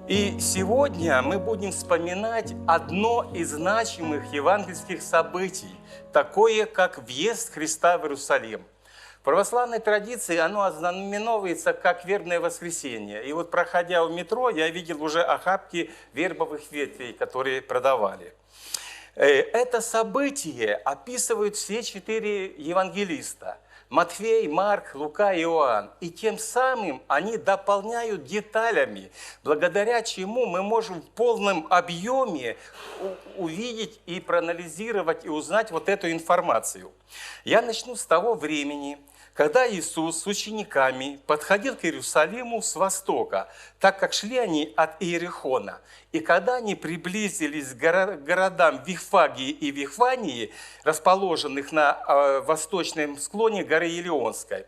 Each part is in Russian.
И сегодня мы будем вспоминать одно из значимых евангельских событий, такое как въезд Христа в Иерусалим. В православной традиции оно ознаменовывается как вербное воскресенье. И вот, проходя в метро, я видел уже охапки вербовых ветвей, которые продавали. Это событие описывают все 4 евангелиста – Матфей, Марк, Лука и Иоанн. И тем самым они дополняют деталями, благодаря чему мы можем в полном объеме увидеть и проанализировать и узнать вот эту информацию. Я начну с того времени, когда Иисус с учениками подходил к Иерусалиму с востока, так как шли они от Иерихона. И когда они приблизились к городам Вифагии и Вифании, расположенных на восточном склоне горы Елеонской,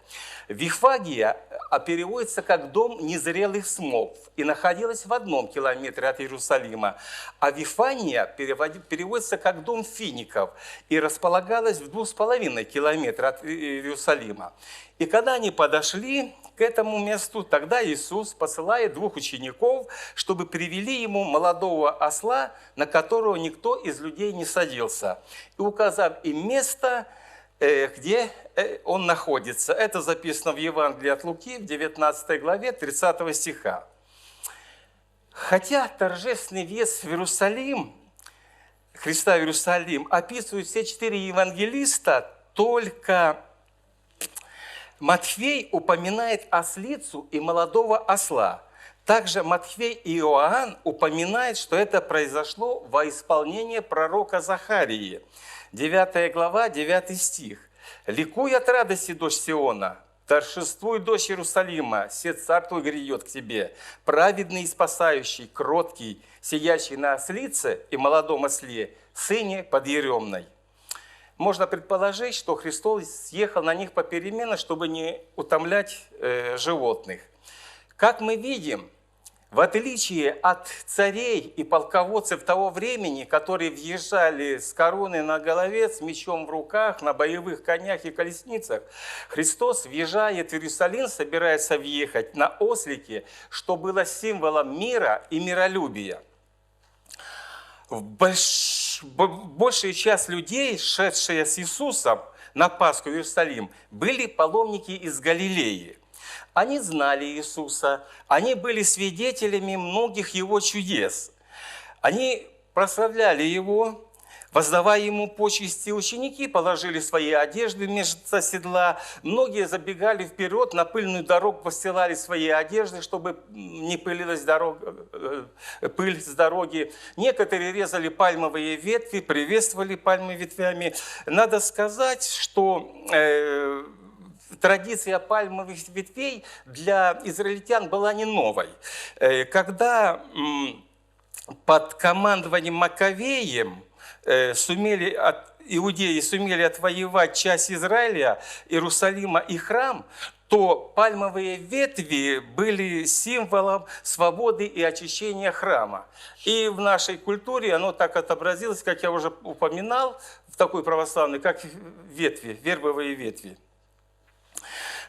Вифагия переводится как «дом незрелых смов» и находилась в 1 километре от Иерусалима, а Вифания переводится как «дом фиников» и располагалась в 2,5 километра от Иерусалима. И когда они подошли к этому месту, тогда Иисус посылает 2 учеников, чтобы привели ему молодого осла, на которого никто из людей не садился, и указав им место, где он находится. Это записано в Евангелии от Луки, в 19 главе, 30 стиха. Хотя торжественный въезд в Иерусалим, Христа в Иерусалим, описывают все 4 евангелиста, только Матфей упоминает ослицу и молодого осла. Также Матфей и Иоанн упоминают, что это произошло во исполнение пророка Захарии. 9 глава, 9 стих. «Ликуй от радости, дочь Сиона, торжествуй, дочь Иерусалима, се царь твой грядет к тебе, праведный и спасающий, кроткий, сидящий на ослице и молодом осле, сыне подъеремной». Можно предположить, что Христос съехал на них попеременно, чтобы не утомлять животных. Как мы видим, в отличие от царей и полководцев того времени, которые въезжали с короной на голове, с мечом в руках, на боевых конях и колесницах, Христос въезжает в Иерусалим, собирается въехать на ослике, что было символом мира и миролюбия. Большая часть людей, шедшие с Иисусом на Пасху в Иерусалим, были паломники из Галилеи. Они знали Иисуса, они были свидетелями многих Его чудес. Они прославляли Его, воздавая Ему почести. Ученики положили свои одежды вместо седла. Многие забегали вперед, на пыльную дорогу постилали свои одежды, чтобы не пылилась пыль с дороги. Некоторые резали пальмовые ветви, приветствовали пальмовыми ветвями. Надо сказать, что традиция пальмовых ветвей для израильтян была не новой. Когда под командованием Маковеем иудеи сумели отвоевать часть Израиля, Иерусалима и храм, то пальмовые ветви были символом свободы и очищения храма. И в нашей культуре оно так отобразилось, как я уже упоминал, в такой православной, как ветви, вербовые ветви.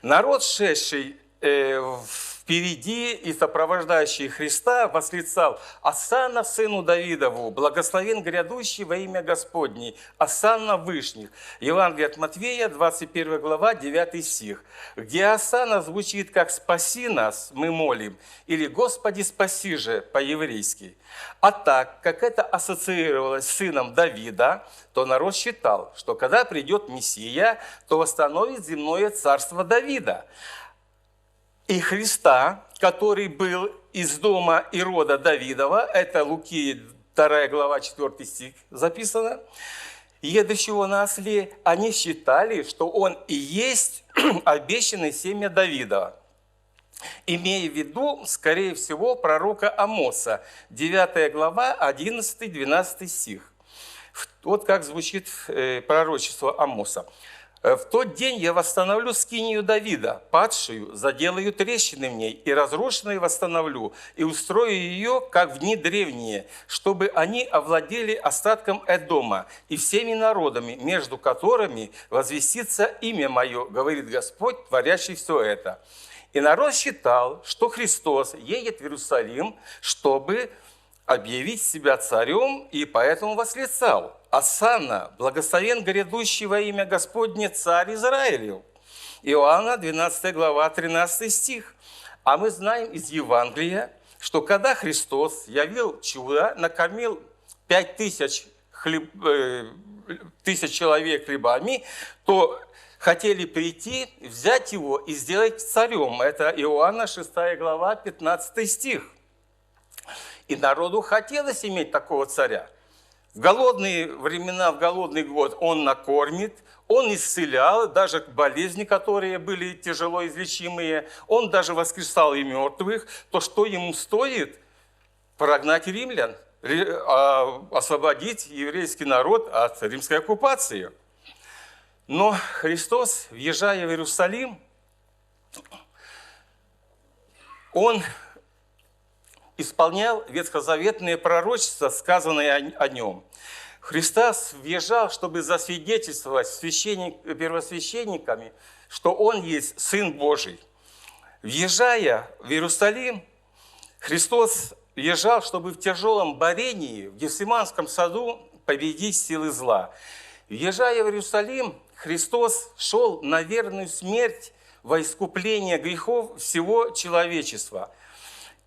Народ, шедший впереди и сопровождающий Христа, восклицал: «Осанна сыну Давидову, благословен грядущий во имя Господне, осанна вышних». Евангелие от Матвея, 21 глава, 9 стих, где осанна звучит как «спаси нас, мы молим», или «Господи, спаси же» по-еврейски. А так, как это ассоциировалось с сыном Давида, то народ считал, что когда придет Мессия, то восстановит земное царство Давида. И Христа, который был из дома и рода Давидова, это Луки 2 глава 4 стих записано, едущего на осле, они считали, что он и есть обещанное семя Давида, имея в виду, скорее всего, пророка Амоса, 9 глава 11-12 стих. Вот как звучит пророчество Амоса. «В тот день я восстановлю скинию Давида, падшую, заделаю трещины в ней, и разрушенную восстановлю, и устрою ее, как в дни древние, чтобы они овладели остатком Эдома и всеми народами, между которыми возвестится имя мое, говорит Господь, творящий все это». И народ считал, что Христос едет в Иерусалим, чтобы объявить себя царем, и поэтому восклицал: «Осанна, благословен грядущий во имя Господне царь Израилев». Иоанна, 12 глава, 13 стих. А мы знаем из Евангелия, что когда Христос явил чудо, накормил 5000 тысяч человек хлебами, то хотели прийти, взять его и сделать царем. Это Иоанна, 6 глава, 15 стих. И народу хотелось иметь такого царя. В голодные времена, в голодный год он накормит, он исцелял даже болезни, которые были тяжело излечимые. Он даже воскресал и мертвых. То, что ему стоит прогнать римлян, освободить еврейский народ от римской оккупации. Но Христос, въезжая в Иерусалим, он исполнял ветхозаветные пророчества, сказанные о нем. Христос въезжал, чтобы засвидетельствовать первосвященниками, что Он есть Сын Божий. Въезжая в Иерусалим, Христос въезжал, чтобы в тяжелом борении в Гефсиманском саду победить силы зла. Въезжая в Иерусалим, Христос шел на верную смерть во искупление грехов всего человечества.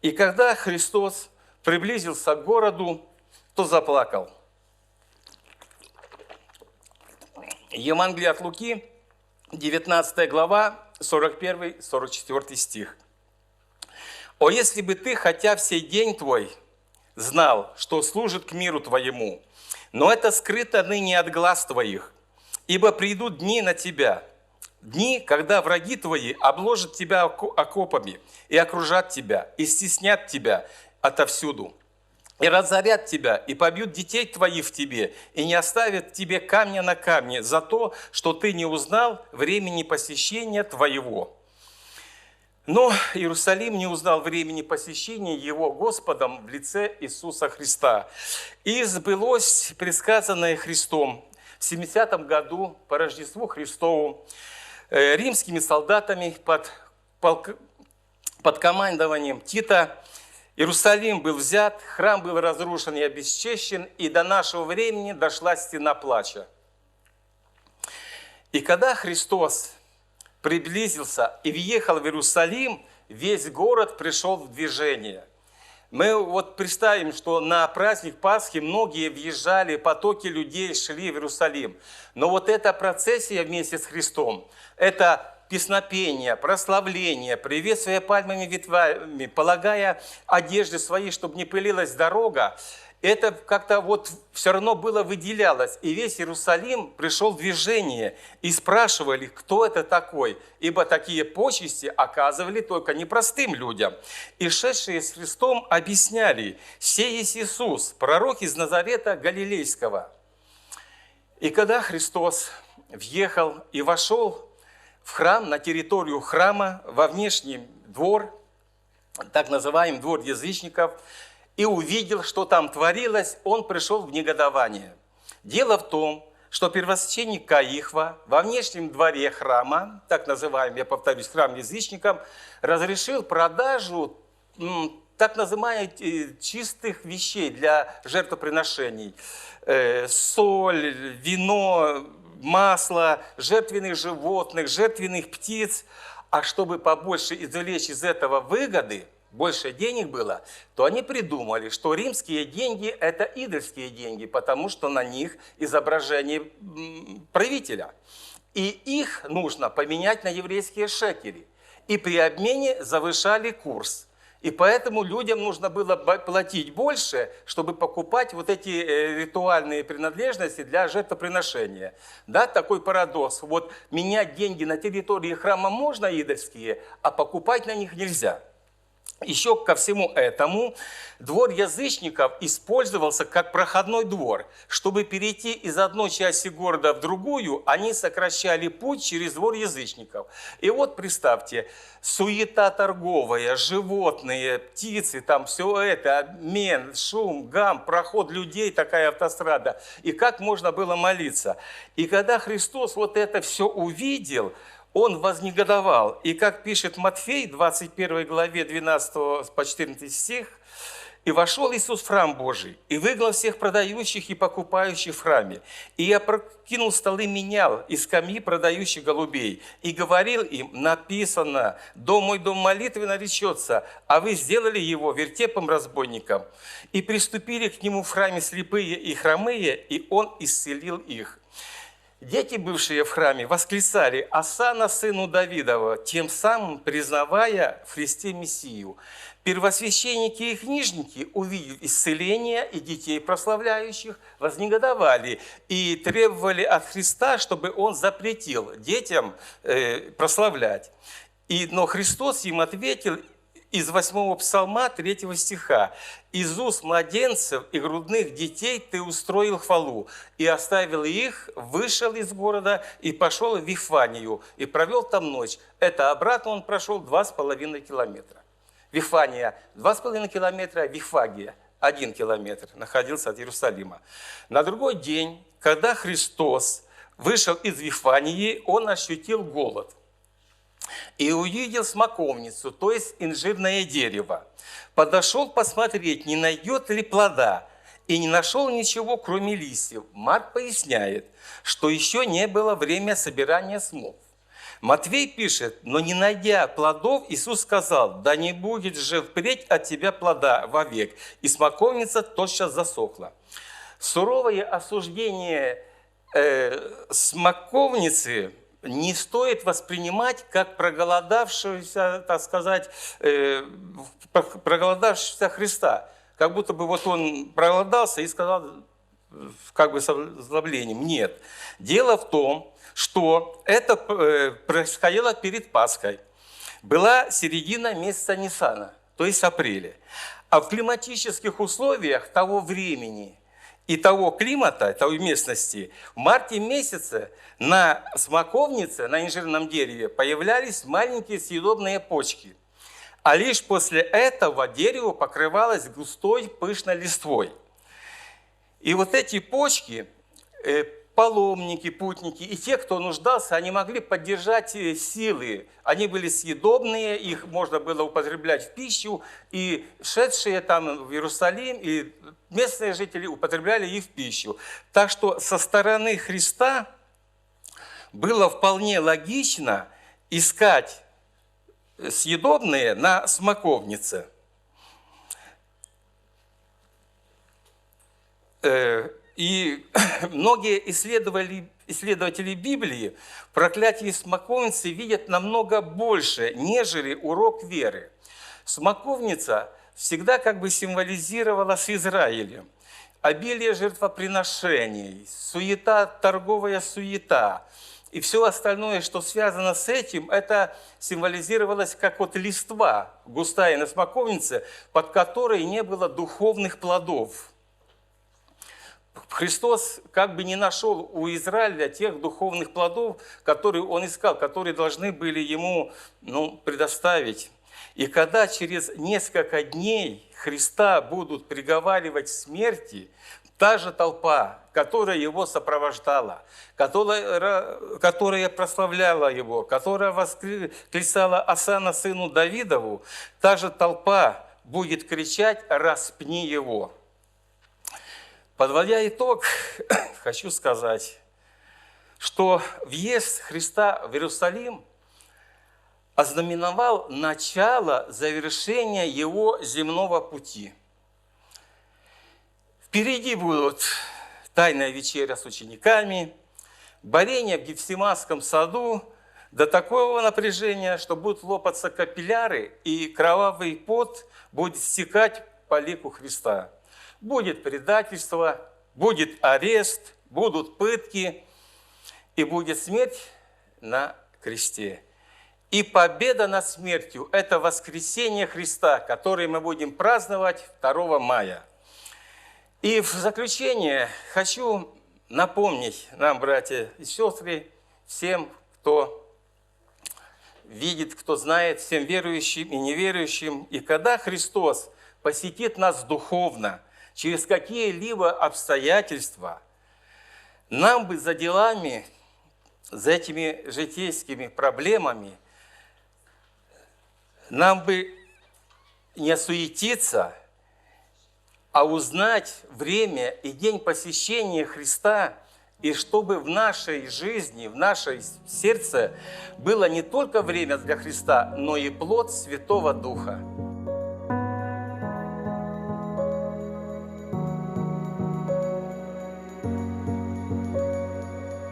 И когда Христос приблизился к городу, то заплакал. Евангелие от Луки, 19 глава, 41-44 стих. «О, если бы ты, хотя всей день твой, знал, что служит к миру твоему, но это скрыто ныне от глаз твоих, ибо придут дни на тебя, дни, когда враги твои обложат тебя окопами и окружат тебя, и стеснят тебя отовсюду, и разорят тебя, и побьют детей твоих в тебе, и не оставят тебе камня на камне за то, что ты не узнал времени посещения твоего». Но Иерусалим не узнал времени посещения его Господом в лице Иисуса Христа. И сбылось предсказанное Христом в 70 году по Рождеству Христову римскими солдатами под командованием Тита. Иерусалим был взят, храм был разрушен и обесчещен, и до нашего времени дошла стена плача. И когда Христос приблизился и въехал в Иерусалим, весь город пришел в движение. Мы вот представим, что на праздник Пасхи многие въезжали, потоки людей шли в Иерусалим. Но вот эта процессия вместе с Христом, это песнопение, прославление, приветствие пальмовыми ветвями, полагая одежды свои, чтобы не пылилась дорога, это как-то вот все равно было выделялось. И весь Иерусалим пришел в движение и спрашивали, кто это такой, ибо такие почести оказывали только непростым людям. И шедшие с Христом объясняли: «Сей есть Иисус, пророк из Назарета Галилейского». И когда Христос въехал и вошел в храм, на территорию храма, во внешний двор, так называемый двор язычников, и увидел, что там творилось, он пришел в негодование. Дело в том, что первосвященник Каифа во внешнем дворе храма, так называемый, я повторюсь, храм язычникам, разрешил продажу так называемых чистых вещей для жертвоприношений. Соль, вино, масло, жертвенных животных, жертвенных птиц. А чтобы побольше извлечь из этого выгоды, больше денег было, то они придумали, что римские деньги – это идольские деньги, потому что на них изображение правителя. И их нужно поменять на еврейские шекели. И при обмене завышали курс. И поэтому людям нужно было платить больше, чтобы покупать вот эти ритуальные принадлежности для жертвоприношения. Да, такой парадокс. Вот менять деньги на территории храма можно идольские, а покупать на них нельзя. Еще ко всему этому двор язычников использовался как проходной двор. Чтобы перейти из одной части города в другую, они сокращали путь через двор язычников. И вот представьте, суета торговая, животные, птицы, там все это, обмен, шум, гам, проход людей, такая автострада. И как можно было молиться? И когда Христос вот это все увидел, он вознегодовал. И как пишет Матфей, 21 главе 12 по 14 стих, «И вошел Иисус в храм Божий, и выгнал всех продающих и покупающих в храме, и опрокинул столы менял и скамьи продающих голубей, и говорил им: написано, дом мой дом молитвы наречется, а вы сделали его вертепом разбойником. И приступили к нему в храме слепые и хромые, и он исцелил их». Дети, бывшие в храме, восклицали: «Осанна сыну Давидова», тем самым признавая в Христе Мессию. Первосвященники и книжники, увидев исцеление и детей прославляющих, вознегодовали и требовали от Христа, чтобы Он запретил детям прославлять. Но Христос им ответил из 8 псалма 3 стиха: «Из уст младенцев и грудных детей ты устроил хвалу, и оставил их, вышел из города и пошел в Вифанию, и провел там ночь». Это обратно он прошел 2,5 километра. Вифания 2,5 километра, Вифагия 1 километр, находился от Иерусалима. На другой день, когда Христос вышел из Вифании, он ощутил голод. И увидел смоковницу, то есть инжирное дерево. Подошел посмотреть, не найдет ли плода, и не нашел ничего, кроме листьев. Марк поясняет, что еще не было время собирания смокв. Матвей пишет: «Но не найдя плодов, Иисус сказал: да не будет же впредь от тебя плода вовек». И смоковница тотчас засохла. Суровое осуждение смоковницы не стоит воспринимать как проголодавшегося, так сказать, проголодавшегося Христа. Как будто бы вот он проголодался и сказал, как бы с озлоблением. Нет. Дело в том, что это происходило перед Пасхой. Была середина месяца Ниссана, то есть апреля. А в климатических условиях того времени и того климата, той местности, в марте месяце на смоковнице, на инжирном дереве, появлялись маленькие съедобные почки. А лишь после этого дерево покрывалось густой пышной листвой. И вот эти почки, паломники, путники и те, кто нуждался, они могли поддержать силы. Они были съедобные, их можно было употреблять в пищу, и шедшие там в Иерусалим, и местные жители употребляли их в пищу. Так что со стороны Христа было вполне логично искать съедобные на смоковнице. И многие исследователи Библии в проклятии смоковницы видят намного больше, нежели урок веры. Смоковница всегда как бы символизировала с Израилем обилие жертвоприношений, суета, торговая суета. И все остальное, что связано с этим, это символизировалось как вот листва густая на смоковнице, под которой не было духовных плодов. Христос как бы не нашел у Израиля тех духовных плодов, которые он искал, которые должны были ему предоставить. И когда через несколько дней Христа будут приговаривать к смерти, та же толпа, которая его сопровождала, которая прославляла его, которая восклицала «Осанна сыну Давидову», та же толпа будет кричать «Распни его». Подводя итог, хочу сказать, что въезд Христа в Иерусалим ознаменовал начало завершения его земного пути. Впереди будут тайная вечеря с учениками, борение в Гефсиманском саду до такого напряжения, что будут лопаться капилляры, и кровавый пот будет стекать по лику Христа. Будет предательство, будет арест, будут пытки, и будет смерть на кресте. И победа над смертью – это воскресение Христа, которое мы будем праздновать 2 мая. И в заключение хочу напомнить нам, братья и сестры, всем, кто видит, кто знает, всем верующим и неверующим, и когда Христос посетит нас духовно, через какие-либо обстоятельства, нам бы за делами за этими житейскими проблемами нам бы не осуетиться, а узнать время и день посещения Христа, и чтобы в нашей жизни, в нашей сердце было не только время для Христа, но и плод Святого Духа.